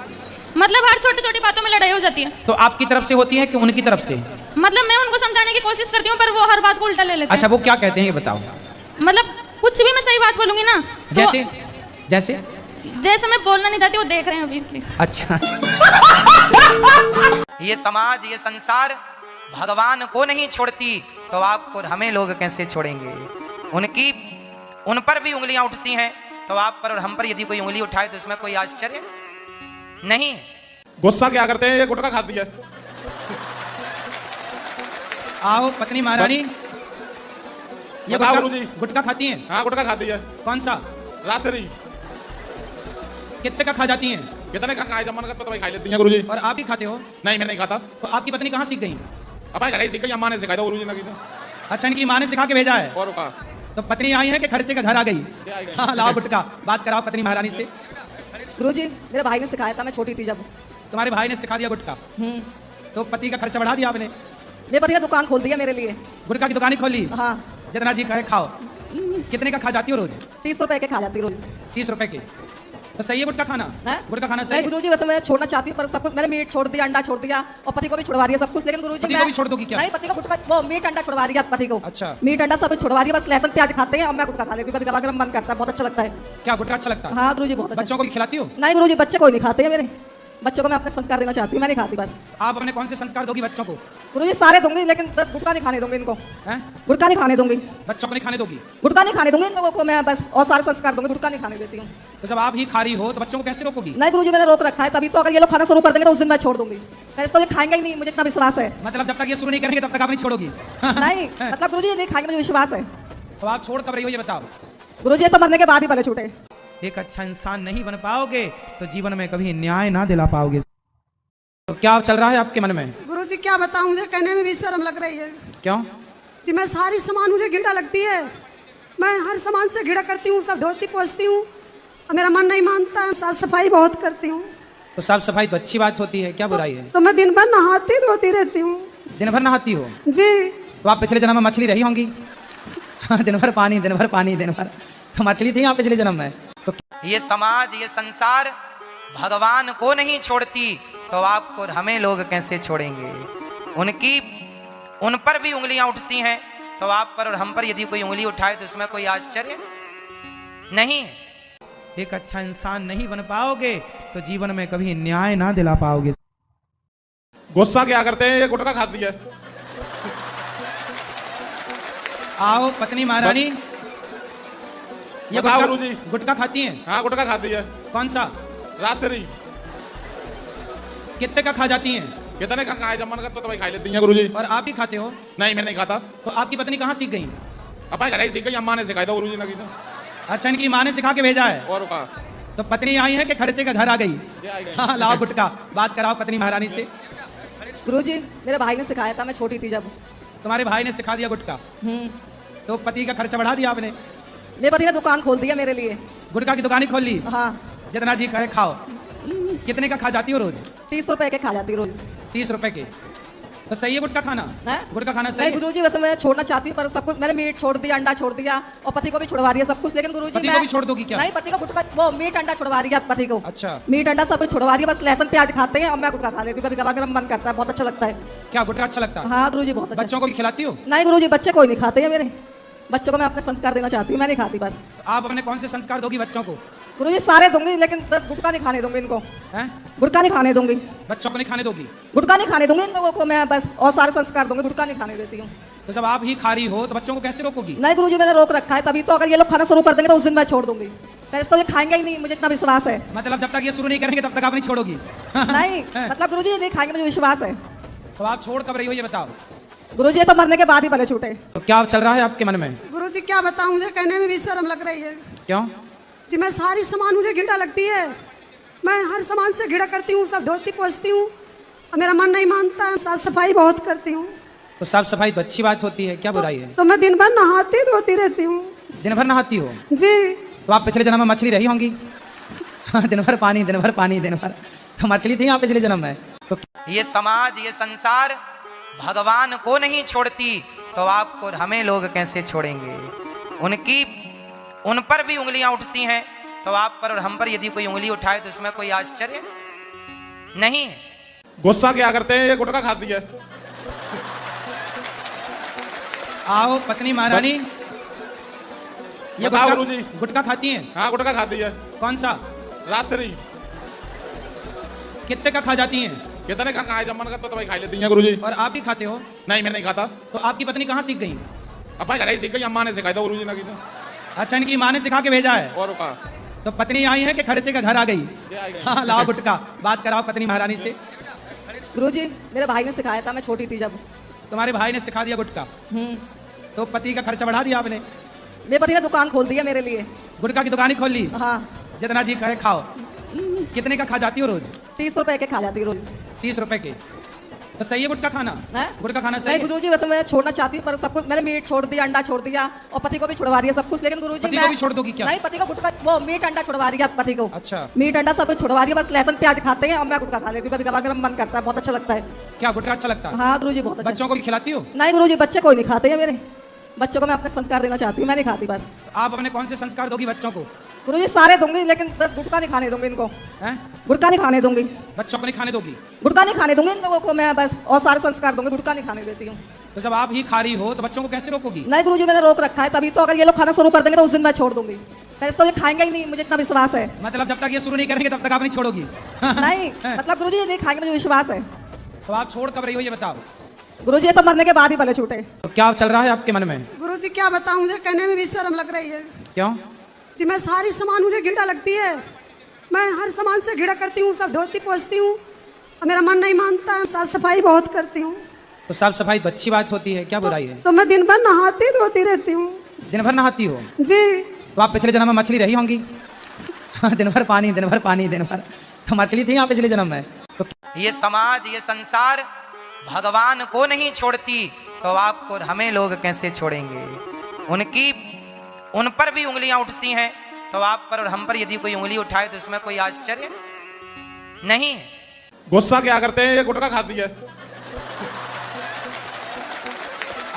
मतलब हर छोटी छोटी बातों में लड़ाई हो जाती है। तो आपकी तरफ से होती है कि उनकी तरफ से? मतलब मैं उनको समझाने की कोशिश करती हूँ, पर वो हर बात को उल्टा ले लेते हैं। अच्छा, वो क्या कहते हैं ये बताओ। मतलब कुछ भी मैं सही बात बोलूंगी ना तो जैसे जैसे जैसे मैं बोलना नहीं चाहती, वो देख रहे हैं अभी इसलिए। अच्छा। ये समाज, ये संसार भगवान को नहीं छोड़ती तो आपको हमें लोग कैसे छोड़ेंगे? उन पर भी उंगलियां उठती हैं तो आप पर और हम पर यदि कोई उंगली उठाए तो इसमें कोई आश्चर्य नहीं। गुस्सा क्या करते हैं? ये गुटखा खाती है। आओ पत्नी महारानी, ये गुटखा खाती हैं? हाँ, गुटखा खाती है। कौन सा? रासरी। कितने का खा जाती हैं? कितने का खाए, जमन का तो भाई खा लेती हैं गुरुजी। और आप भी खाते हो? नहीं, मैं नहीं खाता। तो आपकी पत्नी कहाँ सीख गई? अब घर ही सीख गई, अम्मा ने सिखाया था गुरुजी ने। अच्छा, इनकी माँ ने सिखा के भेजा है। और का तो पत्नी आई है कि खर्चे का घर आ गई? हाँ, लाओ गुटका, बात कराओ पत्नी महारानी से। गुरुजी, मेरे भाई ने सिखाया था, मैं छोटी थी जब। तुम्हारे भाई ने सिखा दिया गुटखा, तो पति का खर्चा बढ़ा दिया आपने। मेरे पति ने दुकान खोल दिया मेरे लिए। गुटखा की दुकान ही खोली? हाँ। जितना जी कहे खाओ। कितने का खा जाती हो रोज? 30 रुपए के खा जाती रोज। 30 रुपए के? तो सही है गुटखा खाना? गुटखा खाना सही है? गुरुजी वैसे मैं छोड़ना चाहती हूँ, पर सब कुछ मैंने मीट छोड़ दिया, अंडा छोड़ दिया और पति को भी छुड़वा दिया सब कुछ, लेकिन गुरुजी पति को भी छोड़ दोगी क्या? नहीं, पति को गुटखा वो मीट अंडा छुड़वा दिया पति को। अच्छा। मीट अंडा सब कुछ छुड़वा दिया, बस लहसुन प्याज खाते हैं और मैं गुटखा खा लेती हूँ, कभी कभार मन करता है, बहुत अच्छा लगता है। क्या गुटखा अच्छा लगता है? हाँ गुरुजी बहुत अच्छा। बच्चों को भी खिलाती हो? नहीं गुरुजी, बच्चे कोई नहीं खाते हैं मेरे, बच्चों को मैं अपने संस्कार देना चाहती हूँ, मैं नहीं खाती बात। आप अपने कौन से संस्कार दोगी बच्चों को? गुरुजी सारे दूंगी, लेकिन बस गुटखा नहीं खाने दूंगी इनको। गुटखा नहीं खाने दूंगी। बच्चों को नहीं खाने दोगी? गुटखा नहीं खाने दूंगी इन लोगों को मैं बस, और सारे संस्कार दूंगी, गुटखा नहीं खाने देती हूँ। तो जब आप ही खा रही हो तो बच्चों को कैसे रोकोगी? नहीं गुरुजी मैंने रोक रखा है, तभी तो अगर ये लोग खाना शुरू कर देंगे तो उस दिन मैं छोड़ दूंगी। मैं इसको ये खाएंगे ही नहीं, मुझे इतना विश्वास है। मतलब जब तक ये शुरू नहीं करेंगे तब तक आप नहीं छोड़ोगी? नहीं मतलब गुरुजी ये नहीं खाएंगे, मुझे विश्वास है। तो आप छोड़ कब रही हो ये बताओ? गुरुजी तो मरने के बाद ही भले छूटे। एक अच्छा इंसान नहीं बन पाओगे तो जीवन में कभी न्याय ना दिला पाओगे। तो क्या चल रहा है आपके मन में? गुरुजी क्या बताऊं, मुझे कहने में भी शर्म लग रही है। क्यों? जी मैं सारी सामान मुझे घिड़ा लगती है, मैं हर सामान से घिड़ा करती हूँ, सब धोती पोंछती हूँ, मेरा मन नहीं मानता है, साफ सफाई बहुत करती हूँ। तो साफ सफाई तो अच्छी बात होती है, क्या बुराई है? तो मैं दिन भर नहाती धोती रहती हूँ। दिन भर नहाती हो? जी। तो आप पिछले जन्म में मछली रही होंगी? दिन भर पानी, दिन भर पानी, दिन भर तो मछली थी आप पिछले जन्म में। तो ये समाज, ये संसार भगवान को नहीं छोड़ती तो आपको हमें लोग कैसे छोड़ेंगे? उन पर भी उंगलियां उठती हैं, तो आप पर और हम पर यदि कोई उंगली उठाए तो इसमें कोई आश्चर्य नहीं। एक अच्छा इंसान नहीं बन पाओगे तो जीवन में कभी न्याय ना दिला पाओगे। गुस्सा क्या करते हैं? ये गुटखा खाती है। आओ पत्नी महारानी, ये गुटखा खाती हैं? हाँ गुटखा खाती है। कौन सा? राजश्री। कितने का खा जाती हैं? कितने का खाए, जब मन करता तो भाई खा लेती हैं गुरुजी। और आप भी खाते हो? नहीं मैं नहीं खाता। तो आपकी पत्नी कहाँ सीख गई? अपने घर ही सीख गई, अम्मा ने सिखाया था गुरुजी ने। अच्छा, इनकी माँ ने सिखा के भेजा है? और का तो पत्नी आई है कि खर्चे का घर आ गई? हाँ लाओ गुटखा, बात कराओ पत्नी महारानी से। गुरुजी मेरे भाई ने सिखाया था, मैं छोटी थी जब। तुम्हारे भाई ने सिखा दिया गुटखा, तो पति का खर्चा बढ़ा दिया आपने। मेरे पति ने दुकान खोल दिया मेरे लिए। गुटखा की दुकान ही खोल ली? हाँ। जितना जी कहे खाओ। कितने का खा जाती हो रोज? 30 रुपए के खा जाती रोज। 30 रुपए के? तो सही है गुटखा खाना? गुटखा खाना सही है? गुरुजी वैसे मैं छोड़ना चाहती हूँ, पर सब कुछ मैंने मीट छोड़ दिया, अंडा छोड़ दिया और पति को भी छुड़वा दिया सब कुछ, लेकिन गुरुजी पति को भी छोड़ दोगी क्या? नहीं, पति को गुटखा वो मीट अंडा छुड़वा दिया पति को। अच्छा। मीट अंडा सब कुछ छुड़वा दिया, बस लहसुन प्याज खाते हैं और मैं गुटखा खा लेती हूँ, कभी कभार मेरा मन करता है, बहुत अच्छा लगता है। क्या गुटखा अच्छा लगता है? हाँ गुरुजी बहुत अच्छा। बच्चों को भी खिलाती हो? नहीं गुरुजी, बच्चे कोई नहीं खाते हैं मेरे, बच्चों को मैं अपने संस्कार देना चाहती हूँ, मैं नहीं खाती बात। आप अपने कौन से संस्कार दोगी बच्चों को? गुरुजी सारे दूंगी, लेकिन बस गुटखा नहीं खाने दूंगी इनको। गुटखा नहीं खाने दूंगी। बच्चों को नहीं खाने दोगी? गुटखा नहीं खाने दूंगी इन लोगों को मैं बस, और सारे संस्कार दूंगी, गुटखा नहीं खाने देती हूँ। तो जब आप ही खा रही हो तो बच्चों को कैसे रोकोगी? नहीं गुरुजी मैंने रोक रखा है, तभी तो अगर ये लोग खाना शुरू कर देंगे तो उस दिन मैं छोड़ दूंगी। मैं इसको ये खाएंगे ही नहीं, मुझे इतना विश्वास है। मतलब जब तक ये शुरू नहीं करेंगे तब तक आप नहीं छोड़ोगी? नहीं मतलब गुरुजी ये नहीं खाएंगे, मुझे विश्वास है। तो आप छोड़ कब रही हो ये बताओ? गुरुजी ये तो मरने के बाद ही भले छूटे। तो क्या चल रहा है आपके मन में? गुरुजी क्या बताऊं, मुझे कहने में भी शर्म लग रही है। क्यों? जी मैं सारी सामान मुझे घिड़ा लगती है, मैं हर सामान से घिड़ा करती हूँ, सब धोती पोंछती हूँ, मेरा मन नहीं मानता है, साफ सफाई बहुत करती हूँ। तो साफ सफाई तो अच्छी बात होती है, क्या बुराई है? तो मैं दिन भर नहाती धोती रहती हूँ। दिन भर नहाती हो? जी। तो आप पिछले जन्म में मछली रही होंगी? दिन भर पानी, दिन भर पानी, दिन भर तो मछली थी आप पिछले जन्म में। तो ये समाज, ये संसार भगवान को नहीं छोड़ती तो आपको हमें लोग कैसे छोड़ेंगे? उन पर भी उंगलियां उठती हैं, तो आप पर और हम पर यदि कोई उंगली उठाए तो इसमें कोई आश्चर्य नहीं। गुस्सा क्या करते हैं? ये गुटखा खाती है। आओ पत्नी महारानी, ये गुटखा खाती हैं? हाँ गुटखा खाती है। कौन सा? राजश्री। कितने का खा जाती हैं? कितने का खाए, जब मन करता तो भाई खा लेती हैं गुरुजी। और आप भी खाते हो? नहीं मैं नहीं खाता। तो आपकी पत्नी कहाँ सीख गई? अपने घर ही सीख गई, अम्मा ने सिखाया था गुरुजी ने। अच्छा, इनकी माँ ने सिखा के भेजा है? और का तो पत्नी आई है कि खर्चे का घर आ गई? हाँ लाओ गुटखा, बात कराओ पत्नी महारानी से। गुरुजी मेरे भाई ने सिखाया था, मैं छोटी थी जब। तुम्हारे भाई ने सिखा दिया गुटखा, तो पति का खर्चा बढ़ा दिया आपने। मेरे पति ने दुकान खोल दिया मेरे लिए। गुटखा की दुकान ही खोल ली? हाँ। जितना जी कहे खाओ। कितने का खा जाती हो रोज? 30 रुपए के खा जाती रोज। 30 रुपए के? तो सही है गुटखा खाना? गुटखा खाना सही नहीं है? गुरुजी, वैसे मैं छोड़ना चाहती हूँ पर सब कुछ मैंने मीट छोड़ दिया, अंडा छोड़ दिया और पति को भी छुड़वा दिया सब कुछ, लेकिन गुरुजी पति को भी छोड़ दोगी क्या? नहीं, पति को गुटखा वो मीट अंडा छुड़वा दिया पति को। अच्छा, मीट अंडा सब कुछ छुड़वा दिया, बस लहसुन प्याज खाते हैं और मैं गुटखा खा लेती हूँ, कभी कभार मेरा मन करता है, बहुत अच्छा लगता है। क्या गुटखा अच्छा लगता है? हाँ गुरुजी बहुत अच्छा। बच्चों को भी खिलाती हो? नहीं गुरुजी, बच्चे कोई नहीं खाते हैं मेरे, बच्चों को मैं अपने संस्कार देना चाहती हूँ, मैं नहीं खाती। पर आप अपने कौन से संस्कार दोगी बच्चों को? गुरुजी सारे दूंगी, लेकिन बस गुटखा नहीं खाने दूंगी इनको। हैं? गुटखा नहीं खाने दूंगी, बच्चों को नहीं खाने दोगी? गुटखा नहीं खाने दूंगी इन लोगों को मैं, बस और सारे संस्कार दूंगी, गुटखा नहीं खाने देती हूँ। तो जब आप ही खा रही हो तो बच्चों को कैसे रोकोगी? नहीं गुरुजी, मैंने रोक रखा है, तभी तो अगर ये लोग खाना शुरू कर देंगे तो उस दिन मैं छोड़ दूंगी, वैसे तो ये खाएंगे ही नहीं, मुझे इतना विश्वास है। मतलब जब तक ये शुरू नहीं करेंगे तब तक आप नहीं छोड़ोगी? नहीं मतलब गुरुजी ये नहीं खाएंगे, मुझे विश्वास है। तो आप छोड़ कब रही हो ये बताओ? गुरुजी ये तो मरने के बाद ही भले छूटे। तो क्या चल रहा है आपके मन में? गुरुजी क्या बताऊं, मुझे कहने में भी शर्म लग रही है। क्यों? जी मैं सारी सामान मुझे घृणा लगती है, मैं हर सामान से घृणा करती हूँ, सब धोती पोछती हूँ और मेरा मन नहीं मानता है, साफ सफाई बहुत करती हूँ। तो साफ सफाई तो अच्छी बात होती है, क्या बुराई है? तो मैं दिन भर नहाती धोती रहती हूँ। दिन भर नहाती हो? जी। तो आप पिछले जन्म में मछली रही होंगी? दिन भर पानी, दिन भर पानी, दिन भर तो मछली थी यहाँ पिछले जन्म में। तो ये समाज, ये संसार भगवान को नहीं छोड़ती तो आपको हमें लोग कैसे छोड़ेंगे? उन पर भी उंगलियां उठती हैं तो आप पर और हम पर यदि कोई उंगली उठाए तो इसमें कोई आश्चर्य नहीं। गुस्सा क्या करते हैं, ये गुटखा खाती है।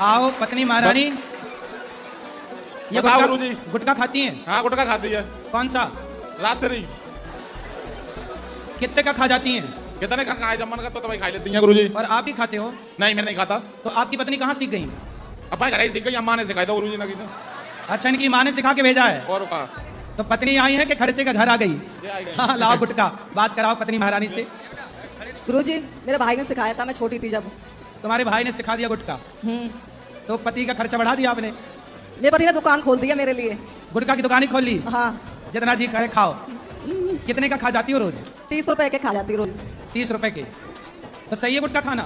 आओ पत्नी महारानी, ये गुटखा खाती हैं? हाँ गुटखा खाती है। कौन सा? राजश्री। कितने का खा जाती हैं? कितने का खाए, जब मन करता तो भाई खा लेती हैं गुरुजी। और आप भी खाते हो? नहीं मैं नहीं खाता। तो आपकी पत्नी कहाँ सीख गई? अपने घर ही सीख गई, अम्मा ने सिखाया था गुरुजी ने। अच्छा, इनकी माँ ने सिखा के भेजा है? और कहा तो पत्नी आई है कि खर्चे का घर आ गई? हाँ लाओ गुटखा, बात कराओ पत्नी महारानी से। गुरुजी मेरे भाई ने सिखाया था, मैं छोटी थी जब। तुम्हारे भाई ने सिखा दिया गुटखा? तो पति का खर्चा बढ़ा दिया आपने? मेरे पति ने दुकान खोल दी है मेरे लिए, गुटखा की दुकान ही खोल ली? हाँ। जितना जी करे खाओ। कितने का खा जाती हो रोज? 30 रुपए के खा जाती रोज। 30 रुपए के? तो सही है गुटखा खाना?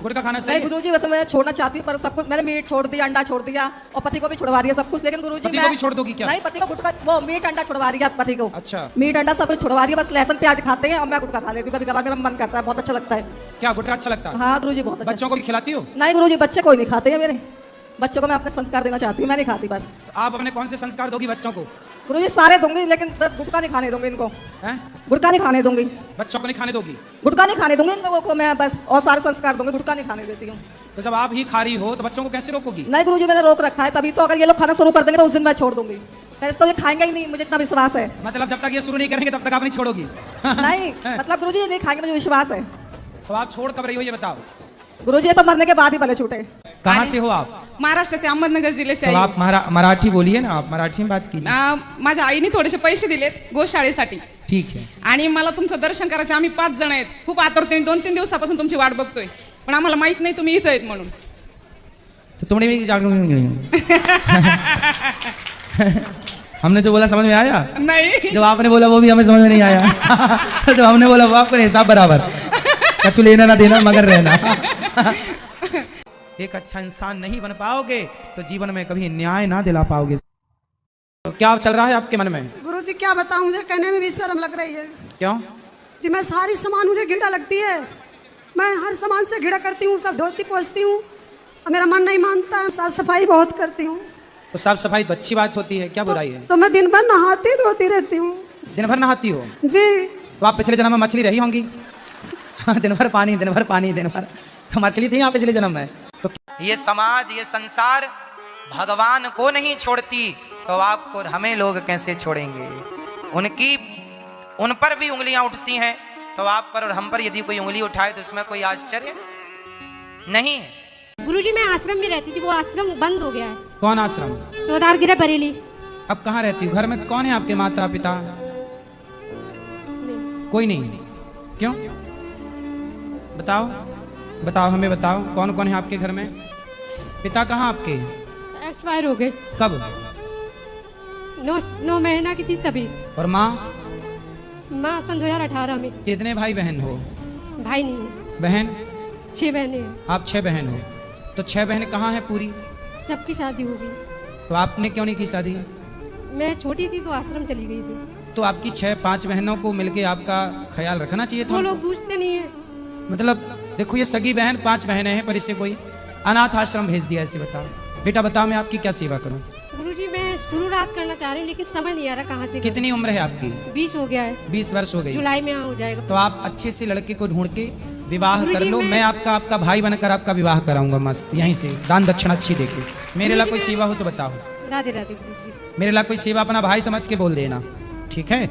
गुटखा खाना सही है? है? गुरुजी वैसे मैं छोड़ना चाहती हूँ पर सब कुछ मैंने मीट छोड़ दिया, अंडा छोड़ दिया और पति को भी छुड़वा दिया सब कुछ, लेकिन गुरुजी पति को भी छोड़ दोगी क्या? नहीं, पति को गुटखा वो मीट अंडा छुड़वा दिया पति को। अच्छा, मीट अंडा सब कुछ छुड़वा दिया, बस लहसुन प्याज खाते हैं और मैं गुटखा खा लेती हूँ, कभी कभार मेरा मन करता है, बहुत अच्छा लगता है। क्या गुटखा अच्छा लगता है? हाँ गुरुजी बहुत अच्छा। बच्चों को भी खिलाती हो? नहीं गुरुजी, बच्चे कोई नहीं खाते हैं मेरे, बच्चों को मैं अपने संस्कार देना चाहती हूँ, मैं नहीं खाती। पर आप अपने कौन से संस्कार दोगी बच्चों को? गुरुजी सारे दूंगी, लेकिन बस गुटखा नहीं खाने दूंगी इनको। गुटखा नहीं खाने दूंगी, बच्चों को नहीं खाने दोगी? गुटखा नहीं खाने दूंगी इन लोगों को मैं, बस और सारे संस्कार दूंगी, गुटखा नहीं खाने देती हूँ। तो जब आप ही खा रही हो तो बच्चों को कैसे रोकोगी? नहीं गुरुजी मैंने रोक रखा है, तभी तो अगर ये लोग खाना शुरू कर देंगे तो उस दिन मैं छोड़ दूंगी, वैसे तो ये खाएंगे ही नहीं, मुझे इतना विश्वास है। मतलब जब तक ये शुरू नहीं करेंगे तब तक आप नहीं छोड़ोगी? नहीं मतलब गुरुजी ये नहीं खाएंगे, मुझे विश्वास है। तो आप छोड़ कब रही हो ये बताओ? गुरुजी ये तो मरने के बाद ही भले छूटे। कहाँ से हो आप? महाराष्ट्र से, अहमदनगर जिल्हे से। तो आप मराठी बोलिए ना, आप मराठी में बात कीजिए। माझ्या आईने थोडेसे पैसे दिलेत गोशाळेसाठी, ठीक है, आणि मला तुमचं दर्शन करायचं, आम्ही 5 जण आहेत, खूप आतुरतेने 2-3 दिवसापासून तुमची वाट बघतोय, पण आम्हाला माहित नाही तुम्ही इथं आहेत म्हणून। तो तुमने भी हमने जो बोला समझ में आया? नहीं। जब आपने बोला वो भी हमें समझ में नहीं आया। तो हमने बोला वो आपको हिसाब बराबर, कछु लेना ना देना मगर रहना। एक अच्छा इंसान नहीं बन पाओगे तो जीवन में कभी न्याय ना दिला पाओगे। तो क्या चल रहा है आपके मन में? गुरुजी क्या बताऊं, मुझे कहने में भी शर्म लग रही है। क्यों? जी मैं सारी सामान मुझे घृणा लगती है, मैं हर सामान से घृणा करती हूँ, सब धोती पोछती हूँ और मेरा मन नहीं मानता है, साफ सफाई बहुत करती हूँ। तो साफ सफाई तो अच्छी बात होती है, क्या बुराई है? तो मैं दिन भर नहाती धोती रहती हूँ। दिन भर नहाती हो? जी। तो आप पिछले जन्म में मछली रही होंगी? दिन भर पानी, दिन भर पानी, दिन भर तो मछली थी यहाँ पिछले जन्म में। तो ये समाज, ये संसार भगवान को नहीं छोड़ती तो आपको हमें लोग कैसे छोड़ेंगे? उन पर भी उंगलियां उठती हैं तो आप पर और हम पर यदि कोई उंगली उठाए तो इसमें कोई आश्चर्य नहीं। गुरुजी मैं आश्रम में रहती थी, वो आश्रम बंद हो गया है। कौन आश्रम? सोदारगिरा बरेली। अब कहाँ रहती हो? घर में कौन है आपके माता पिता? कोई नहीं? क्यों? बताओ बताओ, हमें बताओ कौन कौन है आपके घर में? पिता कहाँ आपके? एक्सपायर हो गए। कब? 9 महीना की थी तभी। और माँ? माँ सन 2018 में। कितने भाई बहन हो? भाई नहीं है। बहन? 6 बहनें हैं। आप 6 बहन हो, तो 6 बहनें कहाँ हैं पूरी? सबकी शादी हो गई। तो आपने क्यों नहीं की शादी? मैं छोटी थी तो आश्रम चली गई थी। तो आपकी 6-5 बहनों को मिलके आपका ख्याल रखना चाहिए था। वो लोग पूछते नहीं है। मतलब देखो ये सगी बहन 5 बहनें हैं, पर इसे कोई अनाथ आश्रम भेज दिया, ऐसे बताओ। बेटा बताओ मैं आपकी क्या सेवा करूं? गुरुजी मैं शुरुआत करना चाह रही हूँ लेकिन समझ नहीं आ रहा कहाँ से कितनी उम्र है आपकी? 20 हो गया है। 20 वर्ष हो गई। जुलाई में हो जाएगा। तो आप अच्छे से लड़के को ढूंढ के विवाह कर गुरुजी, लो। मैं आपका भाई बनकर आपका विवाह कराऊंगा मस्त यहीं से, दान दक्षिणा अच्छी देके। मेरे लिए कोई सेवा हो तो बताओ। राधे राधे गुरुजी। मेरे लिए कोई सेवा अपना भाई समझ के बोल देना, ठीक है?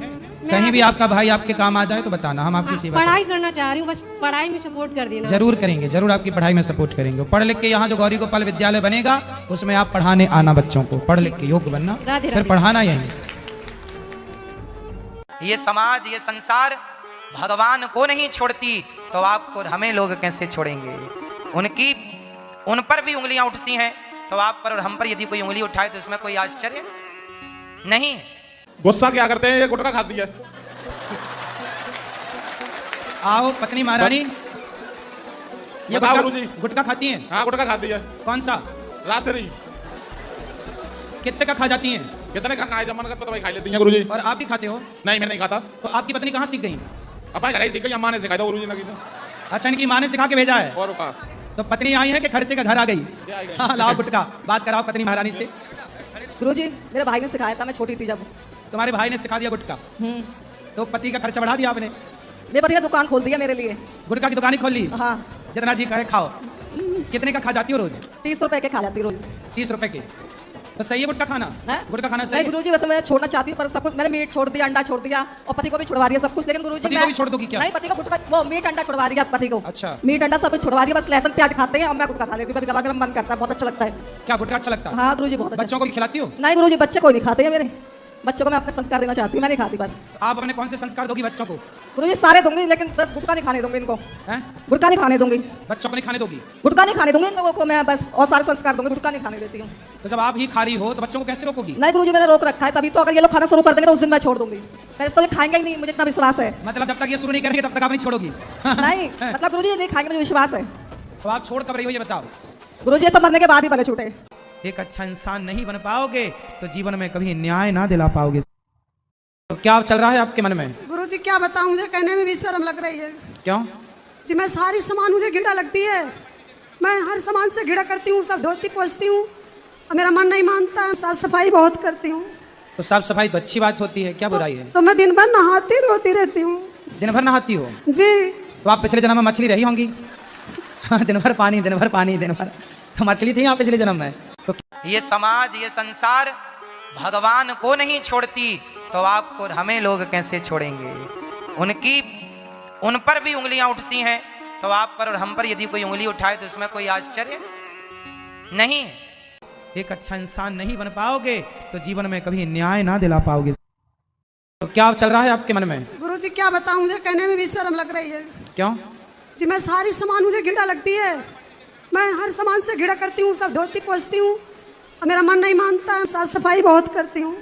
कहीं भी आपका भाई आपके काम आ जाए तो बताना, हम आपकी सेवा पढ़ाई करना चाह रही हूँ, बस पढ़ाई में सपोर्ट कर देना। जरूर करेंगे, जरूर आपकी पढ़ाई में सपोर्ट करेंगे। पढ़ लिख के यहाँ जो गौरी गोपाल विद्यालय बनेगा उसमें आप पढ़ाने आना, बच्चों को पढ़ लिख के योग्य बनना, फिर पढ़ाना यहीं। ये समाज, ये संसार भगवान को नहीं छोड़ती तो आपको हमें लोग कैसे छोड़ेंगे? उन पर भी उंगलियां उठती हैं तो आप पर और हम पर यदि कोई उंगली उठाए तो इसमें कोई आश्चर्य नहीं। गुस्सा क्या करते हैं, ये गुटखा खाती है। आओ पत्नी महारानी, ये बताओ गुरुजी। गुटखा खाती हैं? हाँ गुटखा खाती है। कौन सा? रासरी। कितने का खा जाती हैं? कितने का खाए, जमन का तो भाई खा लेती हैं गुरुजी। और आप भी खाते हो? नहीं मैं नहीं खाता। तो आपकी पत्नी कहाँ सीख गई? अपने घर ही सीख गई, अम्मा ने सिखाया था गुरुजी ने। अच्छा, इनकी माँ ने सिखा के भेजा है। और का तो पत्नी आई है कि खर्चे का घर आ गई? हाँ लाओ गुटखा, बात कराओ पत्नी महारानी से। गुरुजी मेरे भाई ने सिखाया था, मैं छोटी थी जब। तुम्हारे भाई ने सिखा दिया गुटखा? तो पति का खर्चा बढ़ा दिया आपने? मेरे पति ने दुकान खोल दिया मेरे लिए। गुटखा की दुकान ही खोल ली? हाँ। जितना जी कहे खाओ। कितने का खा जाती हो रोज? 30 रुपए के खा जाती रोज। 30 रुपए के? तो सही है गुटखा खाना? गुटखा खाना सही है? गुरुजी वैसे मैं छोड़ना चाहती हूँ, पर सब कुछ मैंने मीट छोड़ दिया, अंडा छोड़ दिया और पति को भी छुड़वा दिया सब कुछ। लेकिन गुरुजी पति को भी छोड़ दोगी क्या? नहीं, पति को गुटखा, वो मीट अंडा छुड़वा दिया पति को। अच्छा। मीट अंडा सब कुछ छुड़वा दिया, बस लहसुन प्याज खाते हैं और मैं गुटखा खा लेती हूँ। कभी कभार मन करता है, बहुत अच्छा लगता है। क्या गुटखा अच्छा लगता है? हाँ गुरुजी बहुत अच्छा। बच्चों को भी खिलाती हो? नहीं गुरुजी, बच्चे कोई नहीं खाते हैं मेरे। बच्चों को मैं अपने संस्कार देना चाहती हूँ, मैं नहीं खाती। पर आप अपने कौन से संस्कार दोगी बच्चों को? गुरुजी सारे दूंगी, लेकिन बस गुटखा नहीं खाने दूंगी इनको। गुटखा नहीं खाने दूंगी। बच्चों को नहीं खाने दोगी? गुटखा नहीं खाने दूंगी इन लोगों को मैं, बस और सारे संस्कार दूंगी, गुटखा नहीं खाने देती हूँ। तो जब आप ही खा रही हो तो बच्चों को कैसे रोकोगी? नहीं गुरुजी मैंने रोक रखा है, तभी तो। अगर ये लोग खाना शुरू कर देंगे तो उस दिन मैं छोड़ दूंगी। मैं तो खाएंगे ही नहीं, मुझे इतना विश्वास है। मतलब जब तक ये शुरू नहीं करेंगे तब तक आप नहीं छोड़ोगी? नहीं मतलब गुरुजी ये नहीं खाएंगे, मुझे विश्वास है। तो आप छोड़ कब रही हो ये बताओ? गुरुजी तो मरने के बाद ही भले छूटे। एक अच्छा इंसान नहीं बन पाओगे तो जीवन में कभी न्याय ना दिला पाओगे। तो क्या चल रहा है आपके मन में? गुरुजी क्या बताऊं, मुझे कहने में भी शर्म लग रही है। क्यों? जी मैं सारी सामान मुझे घृणा लगती है। मैं हर सामान से घृणा करती हूँ, सब धोती पोंछती हूँ और मेरा मन नहीं मानता है। साफ सफाई बहुत करती हूँ। तो साफ सफाई तो अच्छी बात होती है, क्या बुराई है? तो मैं दिन भर नहाती धोती रहती हूँ। दिन भर नहाती हो? जी। तो आप पिछले जन्म में मछली रही होंगी। दिन भर पानी, दिन भर पानी, दिन भर तो मछली थी आप पिछले जन्म में। तो ये समाज, ये संसार भगवान को नहीं छोड़ती तो आपको हमें लोग कैसे छोड़ेंगे? उन पर भी उंगलियां उठती हैं तो आप पर और हम पर यदि कोई उंगली उठाए तो इसमें कोई आश्चर्य नहीं। एक अच्छा इंसान नहीं बन पाओगे तो जीवन में कभी न्याय ना दिला पाओगे। तो क्या चल रहा है आपके मन में? गुरुजी क्या बताऊं, मुझे कहने में भी शर्म लग रही है। क्यों? जी मैं सारी सामान मुझे घृणा लगती है। मैं हर सामान से घृणा करती हूँ, सब धोती पोंछती हूँ और मेरा मन नहीं मानता है। साफ सफाई बहुत करती हूँ।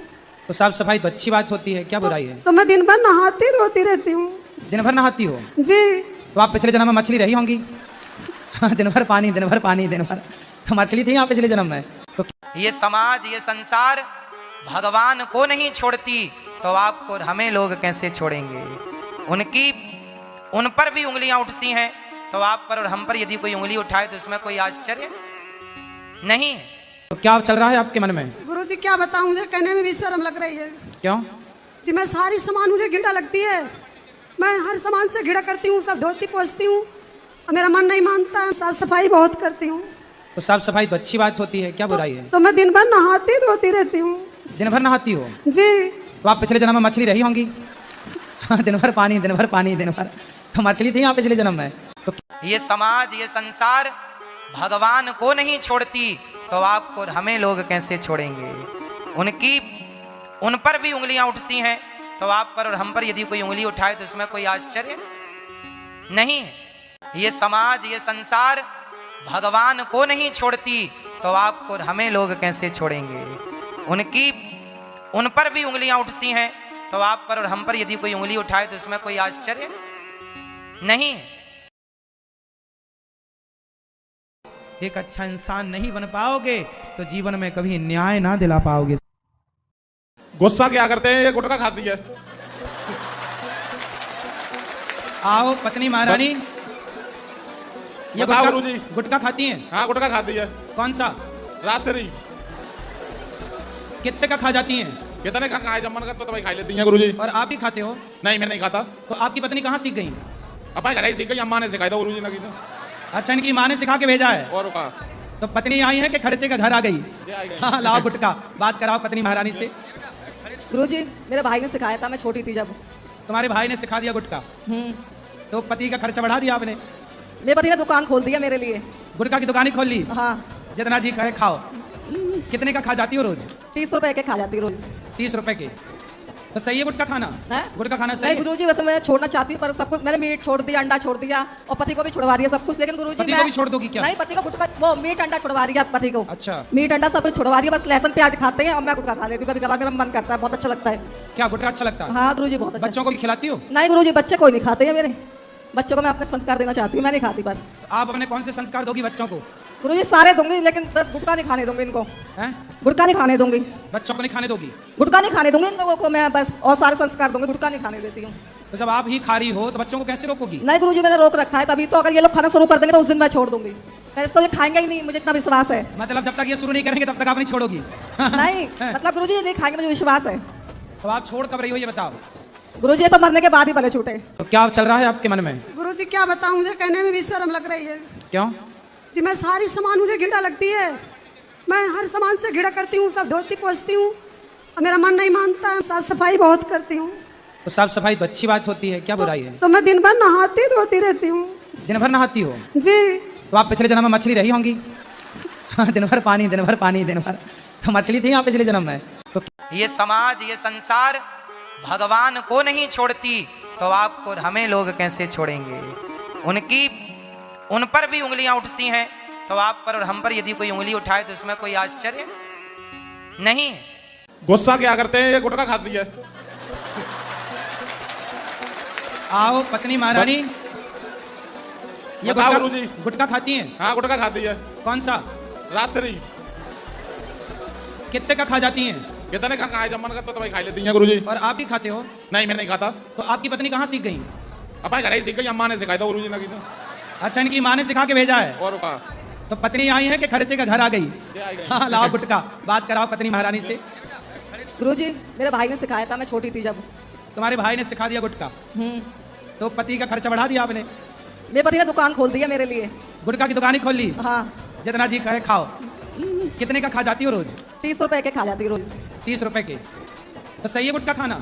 तो साफ सफाई तो अच्छी बात होती है, क्या बुराई है? तो मैं दिन भर नहाती धोती रहती हूँ। दिन भर नहाती हो? जी। तो आप पिछले जन्म में मछली रही होंगी। दिन भर पानी, दिन भर पानी, दिन भर तो मछली थी आप पिछले जन्म में। तो ये समाज, ये संसार भगवान को नहीं छोड़ती तो आपको हमें लोग कैसे छोड़ेंगे? उन पर भी उंगलियां उठती हैं तो आप पर और हम पर यदि कोई उंगली उठाए तो इसमें कोई आश्चर्य नहीं। तो क्या चल रहा है आपके मन में? गुरुजी क्या बताऊं, मुझे कहने में भी शर्म लग रही है। क्यों? जी मैं सारी सामान मुझे घृणा लगती है। मैं हर सामान से घृणा करती हूँ, सब धोती पोंछती हूँ और मेरा मन नहीं मानता है। साफ सफाई बहुत करती हूँ। तो साफ सफाई तो अच्छी बात होती है, क्या बुराई है? तो मैं दिन भर नहाती धोती रहती हूँ। दिन भर नहाती हो? जी। तो आप पिछले जन्म में मछली रही होंगी। दिन भर पानी, दिन भर पानी, दिन भर तो मछली थी आप पिछले जन्म में। तो ये समाज, ये संसार भगवान को नहीं छोड़ती तो आपको हमें लोग कैसे छोड़ेंगे? उन पर भी उंगलियां उठती हैं तो आप पर और हम पर यदि कोई उंगली उठाए तो इसमें कोई आश्चर्य नहीं। ये समाज, ये संसार भगवान को नहीं छोड़ती तो आपको हमें लोग कैसे छोड़ेंगे? उन पर भी उंगलियां उठती हैं तो आप पर और हम पर यदि कोई उंगली उठाए तो इसमें कोई आश्चर्य नहीं। एक अच्छा इंसान नहीं बन पाओगे तो जीवन में कभी न्याय ना दिला पाओगे। गुस्सा क्या करते हैं, ये गुटखा खाती है। आओ पत्नी महारानी, ये बताओ गुटखा गुरुजी। गुटखा खाती हैं? हाँ गुटखा खाती है। कौन सा? राजश्री। कितने का खा जाती हैं? कितने का खाए जब मन करता तो भाई खा लेती हैं गुरुजी। और आप भी खाते हो? नहीं मैं नहीं खाता। तो आपकी पत्नी कहाँ सीख गई? अपने घर ही सीख गई, अम्मा ने सिखाया था गुरुजी ने। अच्छा, इनकी माँ ने सिखा के भेजा है। और का तो पत्नी आई है कि खर्चे का घर आ गई? हाँ, लाओ गुटखा, बात कराओ पत्नी महारानी से। गुरुजी मेरे भाई ने सिखाया था, मैं छोटी थी जब। तुम्हारे भाई ने सिखा दिया गुटखा? तो पति का खर्चा बढ़ा दिया आपने? मेरे पति ने दुकान खोल दिया मेरे लिए। गुटखा की दुकान ही खोल ली? हाँ। जितना जी करे खाओ। कितने का खा जाती हो रोज? 30 रुपए के खा जाती रोज। 30 रुपए के? तो सही है गुटखा खाना? गुटखा खाना सही नहीं है? गुरुजी, वैसे मैं छोड़ना चाहती हूँ पर सब कुछ मैंने मीट छोड़ दिया, अंडा छोड़ दिया और पति को भी छुड़वा दिया सब कुछ। लेकिन गुरुजी पति को भी छोड़ दोगी क्या? नहीं, पति को गुटखा वो मीट अंडा छुड़वा दिया पति को। अच्छा। मीट अंडा सब कुछ छुड़वा दिया, बस लहसुन प्याज खाते हैं और मैं गुटखा खा लेती हूँ कभी कभार, मेरा मन करता है, बहुत अच्छा लगता है। क्या गुटखा अच्छा लगता है? हाँ गुरुजी बहुत अच्छा। बच्चों को भी खिलाती हो? नहीं गुरुजी, बच्चे कोई नहीं खाते हैं मेरे। बच्चों को मैं अपने संस्कार देना चाहती हूँ, मैं नहीं खाती। पर आप अपने कौन से संस्कार दोगी बच्चों को? गुरुजी सारे दूंगी, लेकिन बस गुटखा नहीं खाने दूंगी इनको। गुटखा नहीं खाने दूंगी। बच्चों को नहीं खाने दोगी? गुटखा नहीं खाने दूंगी इन लोगों को मैं, बस और सारे संस्कार दूंगी, गुटखा नहीं खाने देती हूँ। तो जब आप ही खा रही हो तो बच्चों को कैसे रोकोगी? नहीं गुरुजी, मैंने रोक रखा है तभी तो। अगर ये लोग खाना शुरू कर देंगे तो उस दिन मैं छोड़ दूंगी। तो ये खाएंगे ही नहीं, मुझे इतना विश्वास है। मतलब जब तक ये शुरू नहीं करेंगे तब तक आप नहीं छोड़ोगी? नहीं मतलब गुरुजी ये नहीं खाएंगे, मुझे विश्वास है। तो आप छोड़ कब रही हो ये बताओ? गुरुजी ये तो मरने के बाद ही भले छूटे। तो क्या चल रहा है आपके मन में? गुरुजी क्या बताऊं, मुझे कहने में भी शर्म लग रही है। क्यों? जी मैं सारी सामान मुझे घिड़ा लगती है, मैं हर सामान से घिड़ा करती हूँ, सब धोती पोछती हूँ और मेरा मन नहीं मानता है। साफ सफाई बहुत करती हूँ। तो साफ सफाई तो अच्छी बात होती है, क्या बुराई है? तो मैं दिन भर नहाती धोती रहती हूँ। दिन भर नहाती हो? जी। तो आप पिछले जन्म में मछली रही होंगी। दिन भर पानी, दिन भर पानी, दिन भर तो मछली थी आप पिछले जन्म में। तो ये समाज, ये संसार भगवान को नहीं छोड़ती तो आपको हमें लोग कैसे छोड़ेंगे? उन पर भी उंगलियां उठती हैं तो आप पर और हम पर यदि कोई उंगली उठाए तो इसमें कोई आश्चर्य नहीं। गुस्सा क्या करते हैं, ये गुटखा खाती है। आओ पत्नी महारानी। ये बताओ गुटखा गुरुजी। गुटखा खाती हैं? हाँ गुटखा खाती है। कौन सा? राजश्री। कितने का खा जाती हैं? कितने का खाए जब मन करता तो भाई खा लेती हैं गुरुजी। और आप भी खाते हो? नहीं मैं नहीं खाता। तो आपकी पत्नी कहाँ सीख गई? अपने घर ही सीख गई, अम्मा ने सिखाया था गुरुजी ने। अच्छा, इनकी माँ ने सिखा के भेजा है। और का तो पत्नी आई है कि खर्चे का घर आ गई? हाँ, लाओ गुटखा, बात कराओ पत्नी महारानी से। गुरुजी मेरे भाई ने सिखाया था, मैं छोटी थी जब। तुम्हारे भाई ने सिखा दिया गुटखा? तो पति का खर्चा बढ़ा दिया आपने? मेरे पति ने दुकान खोल दिया मेरे लिए। गुटखा की दुकान ही खोल ली? हाँ। जितना जी करे खाओ। कितने का खा जाती हो रोज? 30 रुपए के खा जाती रोज। 30 रुपए के? तो सही है गुटखा खाना?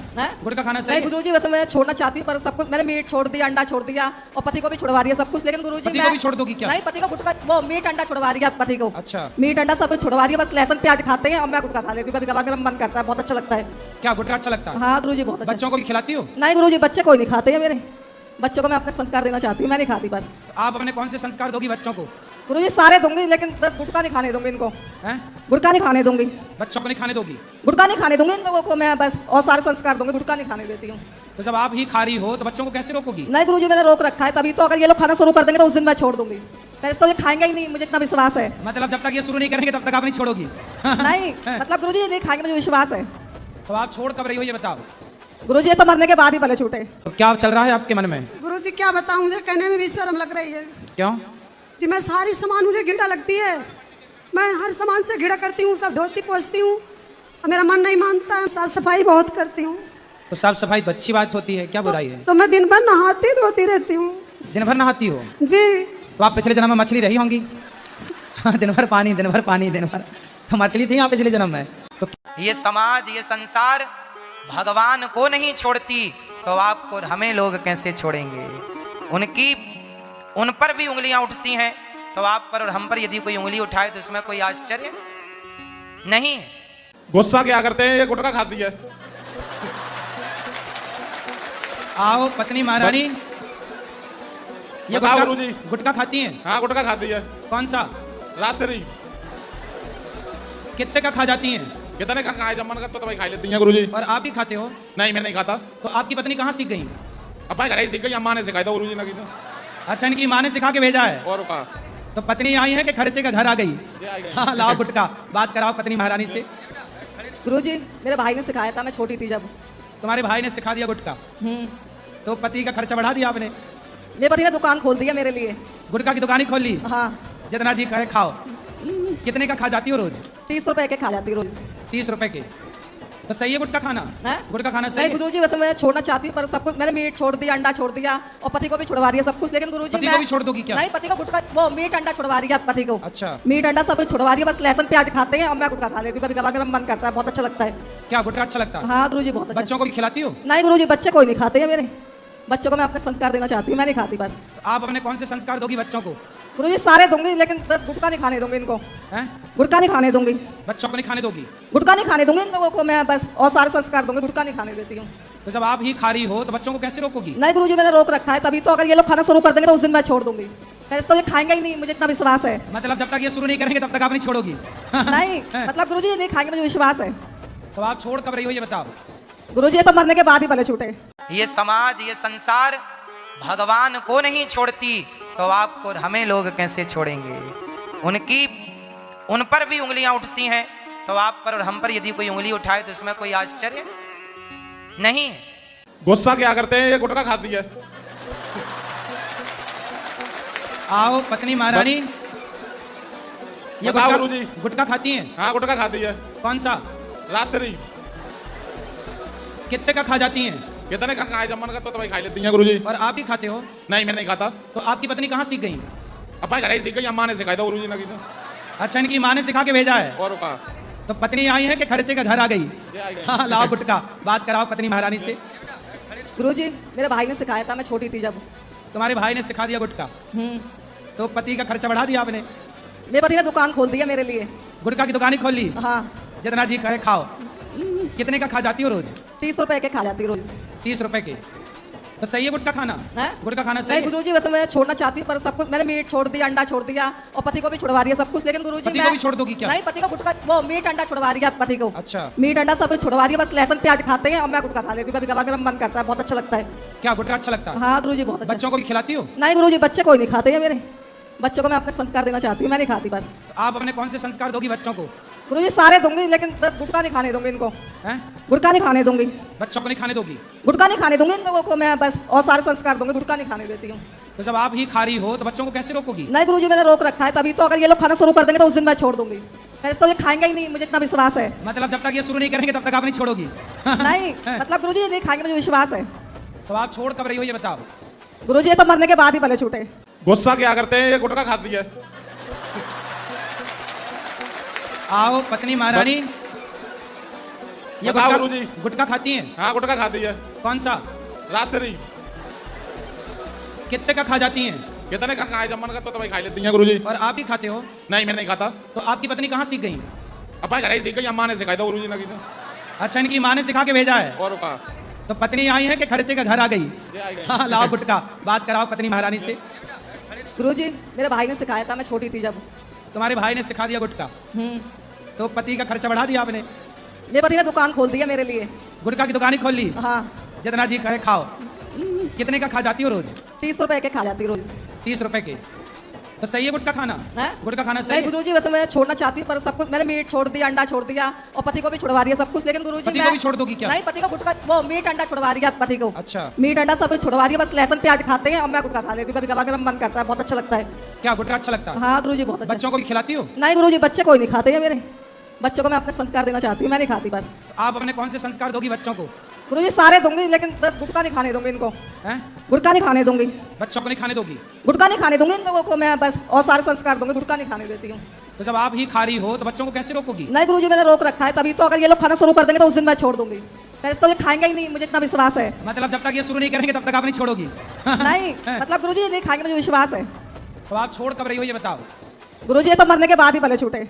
गुटखा खाना सही नहीं है? गुरुजी, वैसे मैं छोड़ना चाहती हूँ पर सब कुछ मैंने मीट छोड़ दिया, अंडा छोड़ दिया और पति को भी छुड़वा दिया सब कुछ। लेकिन गुरुजी पति को भी छोड़ दोगी क्या? नहीं, पति को गुटखा वो मीट अंडा छुड़वा दिया पति को। अच्छा। मीट अंडा सब कुछ छुड़वा दिया, बस लहसुन प्याज खाते हैं और मैं गुटखा खा लेती हूँ कभी कभार, मेरा मन करता है, बहुत अच्छा लगता है। क्या गुटखा अच्छा लगता है? हाँ गुरुजी बहुत अच्छा। बच्चों को भी खिलाती हो? नहीं गुरुजी, बच्चे कोई नहीं खाते हैं मेरे। बच्चों को मैं अपने संस्कार देना चाहती हूँ, मैं नहीं खाती। पर आप अपने कौन से संस्कार दोगी बच्चों को? गुरुजी सारे दूंगी, लेकिन बस गुटखा नहीं खाने दूंगी इनको। गुटखा नहीं खाने दूंगी। बच्चों को नहीं खाने दोगी? गुटखा नहीं खाने दूंगी इन लोगों को मैं, बस और सारे संस्कार दूंगी, गुटखा नहीं खाने देती हूँ। तो जब आप ही खा रही हो तो बच्चों को कैसे रोकोगी? नहीं गुरुजी, मैंने रोक रखा है तभी तो। अगर ये लोग खाना शुरू कर देंगे तो उस दिन मैं छोड़ दूंगी। तो ये खाएंगे ही नहीं, मुझे इतना विश्वास है। मतलब जब तक ये शुरू नहीं करेंगे तब तक आप नहीं छोड़ोगी? नहीं मतलब गुरुजी ये नहीं खाएंगे, मुझे विश्वास है। तो आप छोड़ कब रही हो ये बताओ? गुरुजी ये तो मरने के बाद ही भले छूटे। तो क्या चल रहा है आपके मन में? गुरुजी क्या बताऊं, मुझे कहने में भी शर्म लग रही है। क्यों? जी मैं सारी सामान मुझे घिड़ा लगती है, मैं हर सामान से घिड़ा करती हूँ, सब धोती पोछती हूँ और मेरा मन नहीं मानता है। साफ सफाई बहुत करती हूँ। तो साफ सफाई तो अच्छी बात होती है, क्या बुराई है? तो मैं दिन भर नहाती धोती रहती हूँ। दिन भर नहाती हो? जी। तो आप पिछले जन्म में मछली रही होंगी। दिन भर पानी, दिन भर पानी, दिन भर तो मछली थी आप पिछले जन्म में। तो ये समाज, ये संसार भगवान को नहीं छोड़ती तो आपको हमें लोग कैसे छोड़ेंगे? उन पर भी उंगलियां उठती हैं तो आप पर और हम पर यदि कोई उंगली उठाए तो इसमें कोई आश्चर्य नहीं। गुस्सा क्या करते हैं, ये गुटखा खाती है। आओ पत्नी महारानी। ये बताओ गुटखा गुरुजी। गुटखा खाती हैं? हाँ गुटखा खाती है। कौन सा? राजश्री। कितने का खा जाती हैं? कितने का खाए जब मन करता तो भाई खा लेती हैं गुरुजी। और आप भी खाते हो? नहीं मैं नहीं खाता। तो आपकी पत्नी कहाँ सीख गई? अपने घर ही सीख गई, अम्मा ने सिखाया था गुरुजी ने। अच्छा, इनकी माँ ने सिखा के भेजा है। और का तो पत्नी आई है कि खर्चे का घर आ गई? हाँ, लाओ गुटखा, बात कराओ पत्नी महारानी से। गुरुजी मेरे भाई ने सिखाया था, मैं छोटी थी जब। तुम्हारे भाई ने सिखा दिया गुटखा? तो पति का खर्चा बढ़ा दिया आपने? मेरे पति ने दुकान खोल दी है मेरे लिए। गुटखा की दुकान ही खोल ली? हाँ। जितना जी करे खाओ। कितने का खा जाती हो रोज? 30 रुपए के खा जाती रोज। 30 रुपए के? तो सही है गुटखा खाना? गुटखा खाना सही है? गुरुजी वैसे मैं छोड़ना चाहती हूँ पर सब कुछ मैंने मीट छोड़ दिया, अंडा छोड़ दिया और पति को भी छुड़वा दिया सब कुछ, लेकिन गुरुजी पति को भी छोड़ दोगी क्या? नहीं, पति को गुटखा वो मीट अंडा छुड़वा दिया पति को। अच्छा। मीट अंडा सब कुछ छुड़वा दिया, बस लहसुन प्याज खाते हैं और मैं गुटखा खा लेती हूँ, कभी कभार मेरा मन करता है, बहुत अच्छा लगता है। क्या गुटखा अच्छा लगता है? हाँ गुरुजी बहुत अच्छा। बच्चों को भी खिलाती हो? नहीं गुरुजी, बच्चे कोई नहीं खाते हैं मेरे। बच्चों को मैं अपने संस्कार देना चाहती हूँ, मैं नहीं खाती पर। आप अपने कौन से संस्कार दोगी बच्चों को? गुरुजी सारे दूंगी, लेकिन बस गुटखा नहीं खाने दूंगी इनको। गुटखा नहीं खाने दूंगी। बच्चों को नहीं खाने दोगी? गुटखा नहीं खाने दूंगी इन लोगों को मैं, बस और सारे संस्कार दूंगी, गुटखा नहीं खाने देती हूँ। तो जब आप ही खा रही हो तो बच्चों को कैसे रोकोगी? नहीं गुरुजी मैंने रोक रखा है, तभी तो अगर ये लोग खाना शुरू कर देंगे तो उस दिन मैं छोड़ दूंगी। पहले तो ये खाएंगे ही नहीं, मुझे इतना विश्वास है। मतलब जब तक ये शुरू नहीं करेंगे तब तक आप नहीं छोड़ोगी? नहीं, मतलब गुरुजी ये नहीं खाएंगे, मुझे विश्वास है। तो आप छोड़ कब रही हो ये बताओ? गुरुजी ये तो मरने के बाद ही भले छूटे। ये समाज, ये संसार भगवान को नहीं छोड़ती तो आपको हमें लोग कैसे छोड़ेंगे? उन पर भी उंगलियां उठती हैं, तो आप पर और हम पर यदि कोई उंगली उठाए तो इसमें कोई आश्चर्य नहीं। गुस्सा क्या करते हैं, ये गुटखा खाती है। आओ पत्नी महारानी, ये बताओ गुरुजी। गुटखा खाती हैं? हाँ गुटखा खाती है। कौन सा? राजश्री। कितने का खा जाती हैं? कितने का खाए, जब मन करता तो भाई खा लेती हैं गुरुजी। और आप ही खाते हो? नहीं मैं नहीं खाता। तो आपकी पत्नी कहाँ सीख गई? अपने घर ही सीख गई, अम्मा ने सिखाया था गुरुजी ने। अच्छा, इनकी माँ ने सिखा के भेजा है? और का तो पत्नी आई है कि खर्चे का घर आ गई? हाँ लाओ गुटखा, बात कराओ पत्नी महारानी से। गुरुजी मेरे भाई ने सिखाया था, मैं छोटी थी जब। तुम्हारे भाई ने सिखा दिया गुटखा? तो पति का खर्चा बढ़ा दिया आपने? मेरे पति ने दुकान खोल दी है मेरे लिए। गुटखा की दुकान ही खोल ली? हाँ। जितना जी करे खाओ। कितने का खा जाती हो रोज? 30 रुपए के खा जाती रोज। 30 रुपए के? तो सही है गुटखा खाना? गुटखा खाना सही है? गुरुजी वैसे मैं छोड़ना चाहती हूँ पर सब कुछ मैंने मीट छोड़ दिया, अंडा छोड़ दिया और पति को भी छुड़वा दिया सब कुछ, लेकिन गुरुजी पति को भी छोड़ दोगी क्या? नहीं, पति को गुटखा वो मीट अंडा छुड़वा दिया पति को। अच्छा। मीट अंडा सब कुछ छुड़वा दिया, बस लहसुन प्याज खाते हैं और मैं गुटखा खा लेती हूँ, कभी कभार मेरा मन करता है, बहुत अच्छा लगता है। क्या गुटखा अच्छा लगता है? हाँ गुरुजी बहुत अच्छा। बच्चों को भी खिलाती हो? नहीं गुरुजी, बच्चे कोई नहीं खाते हैं मेरे। बच्चों को मैं अपने संस्कार देना चाहती हूँ, मैं नहीं खाती पर। आप अपने कौन से संस्कार दोगी बच्चों को? गुरुजी सारे दूंगी, लेकिन बस गुटखा नहीं खाने दूंगी इनको। गुटखा नहीं खाने दूंगी। बच्चों को नहीं खाने दोगी? गुटखा नहीं खाने दूंगी इन लोगों को मैं, बस और सारे संस्कार दूंगी, गुटखा नहीं खाने देती हूँ। तो जब आप ही खा रही हो तो बच्चों को कैसे रोकोगी? नहीं गुरुजी मैंने रोक रखा है, तभी तो अगर ये लोग खाना शुरू कर देंगे तो उस दिन मैं छोड़ दूंगी। पहले तो ये खाएंगे ही नहीं, मुझे इतना विश्वास है। मतलब जब तक ये शुरू नहीं करेंगे तब तक आप नहीं छोड़ोगी? नहीं, मतलब गुरुजी ये नहीं खाएंगे, मुझे विश्वास है। तो आप छोड़ कब रही हो ये बताओ? गुरुजी ये तो मरने के बाद ही भले छूटे। गुस्सा क्या करते हैं, ये गुटखा खाती है। आओ पत्नी महारानी, ये बताओ गुरुजी। गुटखा खाती हैं? हाँ गुटखा खाती है। कौन सा? राजश्री। कितने का खा जाती हैं? कितने का खाए, जब मन करता तो भाई खा लेती हैं गुरुजी। और आप ही खाते हो? नहीं मैं नहीं खाता। तो आपकी पत्नी कहाँ सीख गई? अपने घर ही सीख गई, अम्मा ने सिखाया था गुरुजी ने। अच्छा, इनकी माँ ने सिखा के भेजा है? और का तो पत्नी आई है कि खर्चे का घर आ गई? हाँ लाओ गुटखा, बात कराओ पत्नी महारानी से। गुरुजी मेरे भाई ने सिखाया था, मैं छोटी थी जब। तुम्हारे भाई ने सिखा दिया गुटखा? तो पति का खर्चा बढ़ा दिया आपने? मेरे पति ने दुकान खोल दी है मेरे लिए। गुटखा की दुकान ही खोल ली? हाँ। जितना जी करे खाओ। कितने का खा जाती हो रोज? 30 रुपए के खा जाती रोज। 30 रुपए के? तो सही है गुटखा खाना? गुटखा खाना सही है? गुरुजी वैसे मैं छोड़ना चाहती हूँ पर सब कुछ मैंने मीट छोड़ दिया, अंडा छोड़ दिया और पति को भी छुड़वा दिया सब कुछ, लेकिन गुरुजी पति को भी छोड़ दोगी क्या? नहीं, पति को गुटखा वो मीट अंडा छुड़वा दिया पति को। अच्छा। मीट अंडा सब कुछ छुड़वा दिया, bस लहसुन प्याज खाते हैं और मैं गुटखा खा लेती हूँ, कभी कभार मेरा मन करता है, बहुत अच्छा लगता है। क्या गुटखा अच्छा लगता है? हाँ गुरुजी बहुत अच्छा। बच्चों को भी खिलाती हो? नहीं गुरुजी, बच्चे कोई नहीं खाते हैं मेरे। बच्चों को मैं अपने संस्कार देना चाहती हूँ, मैं नहीं खाती पर। आप अपने कौन से संस्कार दोगी बच्चों को? गुरुजी सारे दूंगी, लेकिन बस गुटखा नहीं खाने दूंगी इनको। गुटखा नहीं खाने दूंगी। बच्चों को नहीं खाने दोगी? गुटखा नहीं खाने दूंगी इन लोगों को मैं, बस और सारे संस्कार दूंगी, गुटखा नहीं खाने देती हूँ। तो जब आप ही खा रही हो तो बच्चों को कैसे रोकोगी? नहीं गुरुजी मैंने रोक रखा है, तभी तो अगर ये लोग खाना शुरू कर देंगे तो उस दिन मैं छोड़ दूंगी। पहले तो ये खाएंगे ही नहीं, मुझे इतना विश्वास है। मतलब जब तक ये शुरू नहीं करेंगे तब तक आप नहीं छोड़ोगी? नहीं, मतलब गुरुजी ये नहीं खाएंगे, मुझे विश्वास है। तो आप छोड़ कब रही हो ये बताओ? गुरुजी ये तो मरने के बाद ही भले छूटे।